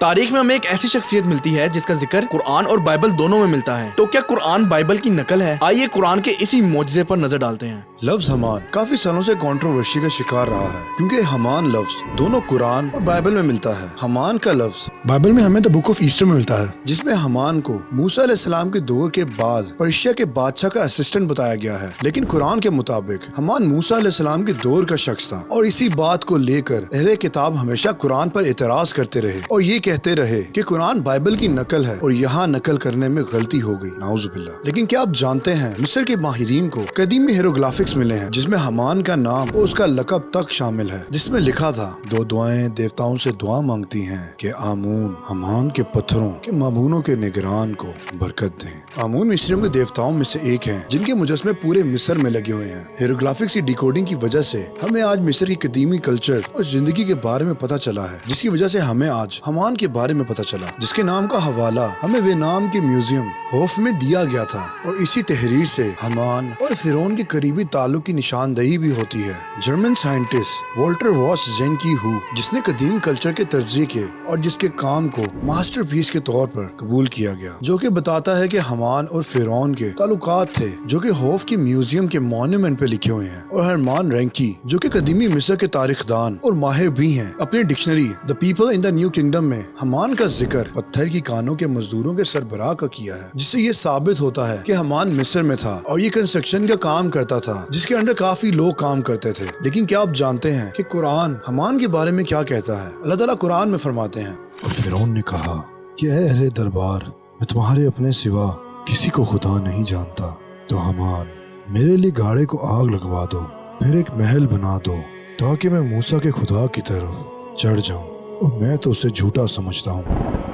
تاریخ میں ہمیں ایک ایسی شخصیت ملتی ہے جس کا ذکر قرآن اور بائبل دونوں میں ملتا ہے. تو کیا قرآن بائبل کی نقل ہے؟ آئیے قرآن کے اسی معجزے پر نظر ڈالتے ہیں. لفظ حمان کافی سالوں سے کنٹروورسی کا شکار رہا ہے کیونکہ حمان لفظ دونوں قرآن اور بائبل میں ملتا ہے. حمان کا لفظ بائبل میں ہمیں بک آف ایسٹر میں ملتا ہے جس میں حمان کو موسیٰ علیہ السلام کے دور کے بعد پرشیا کے بادشاہ کا اسسٹنٹ بتایا گیا ہے. لیکن قرآن کے مطابق حمان موسیٰ علیہ السلام کے دور کا شخص تھا اور اسی بات کو لے کر اہل کتاب ہمیشہ قرآن پر اعتراض کرتے رہے اور یہ کہتے رہے کہ قرآن بائبل کی نقل ہے اور یہاں نقل کرنے میں غلطی ہو گئی، نعوذ باللہ. لیکن کیا آپ جانتے ہیں مصر کے ماہرین کو قدیمی ہیروگلافکس ملے ہیں جس میں حمان کا نام اور اس کا لقب تک شامل ہے، جس میں لکھا تھا دو دعائیں دیوتاؤں سے دعا مانگتی ہیں کہ آمون حمان کے پتھروں کے معبودوں کے نگران کو برکت دیں. آمون مصریوں کے دیوتاؤں میں سے ایک ہیں جن کے مجسمے پورے مصر میں لگے ہوئے ہیں. ہیروگلافکس کی ڈیکوڈنگ کی وجہ سے ہمیں آج مصر کی قدیمی کلچر اور زندگی کے بارے میں پتہ چلا ہے، جس کی وجہ سے ہمیں آج حمان کے بارے میں پتہ چلا جس کے نام کا حوالہ ہمیں وہ نام کے میوزیم ہوف میں دیا گیا تھا. اور اسی تحریر سے حمان اور فرعون کے قریبی تعلق کی نشاندہی بھی ہوتی ہے. جرمن سائنٹسٹ والٹر واس زینکی ہو جس نے قدیم کلچر کے تجزیے کے اور جس کے کام کو ماسٹر پیس کے طور پر قبول کیا گیا، جو کہ بتاتا ہے کہ حمان اور فرعون کے تعلقات تھے، جو کہ ہوف کے میوزیم کے مونومنٹ پہ لکھے ہوئے ہیں. اور ہرمان رینکی جو کہ قدیمی مصر کے تاریخ دان اور ماہر بھی ہیں، اپنی dictionary the people in the new kingdom میں حمان کا ذکر پتھر کی کانوں کے مزدوروں کے سربراہ کا کیا ہے، جس سے یہ ثابت ہوتا ہے کہ حمان مصر میں تھا اور یہ کنسٹرکشن کا کام کرتا تھا جس کے انڈر کافی لوگ کام کرتے تھے. لیکن کیا آپ جانتے ہیں کہ قرآن حمان کے بارے میں کیا کہتا ہے؟ اللہ تعالیٰ قرآن میں فرماتے ہیں، اور فرعون نے کہا کہ اے اہل دربار، میں تمہارے اپنے سوا کسی کو خدا نہیں جانتا، تو حمان میرے لیے گاڑے کو آگ لگوا دو، پھر ایک محل بنا دو تاکہ میں موسیٰ کے خدا کی طرف چڑھ جاؤں، اور میں تو اسے جھوٹا سمجھتا ہوں.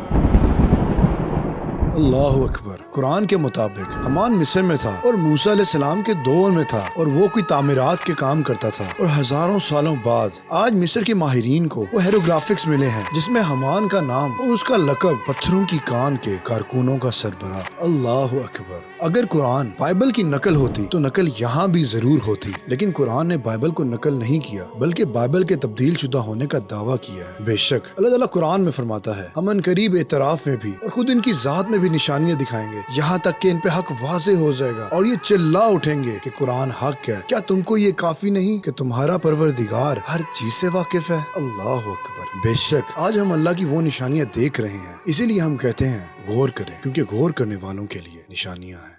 اللہ اکبر. قرآن کے مطابق حمان مصر میں تھا اور موسیٰ علیہ السلام کے دور میں تھا اور وہ کوئی تعمیرات کے کام کرتا تھا. اور ہزاروں سالوں بعد آج مصر کے ماہرین کو وہ ہیروگلافکس ملے ہیں جس میں حمان کا نام اور اس کا لقب پتھروں کی کان کے کارکنوں کا سربراہ. اللہ اکبر. اگر قرآن بائبل کی نقل ہوتی تو نقل یہاں بھی ضرور ہوتی، لیکن قرآن نے بائبل کو نقل نہیں کیا بلکہ بائبل کے تبدیل شدہ ہونے کا دعویٰ کیا ہے. بے شک اللہ تعالیٰ قرآن میں فرماتا ہے ہم ان قریب اعتراف میں بھی اور خود ان کی ذات میں بھی نشانیاں دکھائیں گے یہاں تک کہ ان پہ حق واضح ہو جائے گا اور یہ چلا اٹھیں گے کہ قرآن حق ہے. کیا تم کو یہ کافی نہیں کہ تمہارا پروردگار ہر چیز سے واقف ہے؟ اللہ اکبر. بے شک آج ہم اللہ کی وہ نشانیاں دیکھ رہے ہیں، اسی لیے ہم کہتے ہیں غور کریں، کیونکہ غور کرنے والوں کے لیے نشانیاں ہیں.